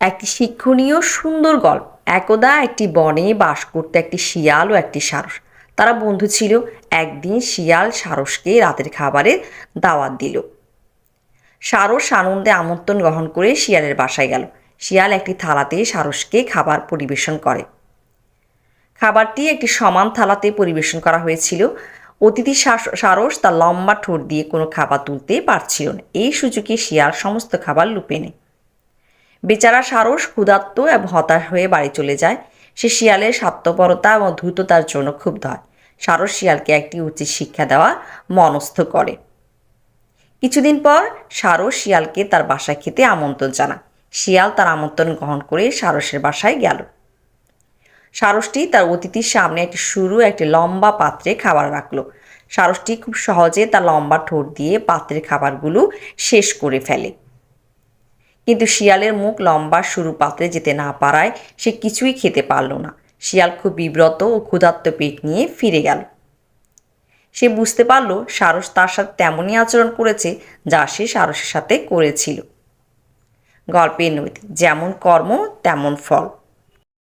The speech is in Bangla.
একটি শিক্ষণীয় সুন্দর গল্প। একদা একটি বনে বাস করত একটি শিয়াল ও একটি সারস। তারা বন্ধু ছিল। একদিন শিয়াল সারসকে রাতের খাবারের দাওয়াত দিল। সারস আনন্দে আমন্ত্রণ গ্রহণ করে শিয়ালের বাসায় গেল। শিয়াল একটি থালাতে সারসকে খাবার পরিবেশন করে। খাবারটি একটি সমান থালাতে পরিবেশন করা হয়েছিল। অতিথি সারস তার লম্বা ঠোঁট দিয়ে কোনো খাবার তুলতে পারছিল না। এই সুযোগে শিয়াল সমস্ত খাবার লুপে নেয়। বেচারা সারস ক্ষুধার্ত এবং হতাশ হয়ে বাড়ি চলে যায়। সে শিয়ালের স্বার্থপরতা এবং ধূর্ততার জন্য ক্ষুব্ধ হয়। সারস শিয়ালকে একটি উচিত শিক্ষা দেওয়া মনস্থ করে। কিছুদিন পর সারস শিয়ালকে তার বাসায় খেতে আমন্ত্রণ জানায়। শিয়াল তার আমন্ত্রণ গ্রহণ করে সারসের বাসায় গেল। সারসটি তার অতিথির সামনে একটি সরু একটি লম্বা পাত্রে খাবার রাখল। সারসটি খুব সহজে তার লম্বা ঠোঁট দিয়ে পাত্রের খাবারগুলো শেষ করে ফেলে। কিন্তু শিয়ালের মুখ লম্বা সরু পাত্রে যেতে না পারায় সে কিছুই খেতে পারল না। শিয়াল খুব বিব্রত ও ক্ষুধার্ত পেট নিয়ে ফিরে গেল। সে বুঝতে পারল সারস তার সাথে তেমনই আচরণ করেছে যা সে সারসের সাথে করেছিল। গল্পের নৈতিক: যেমন কর্ম তেমন ফল।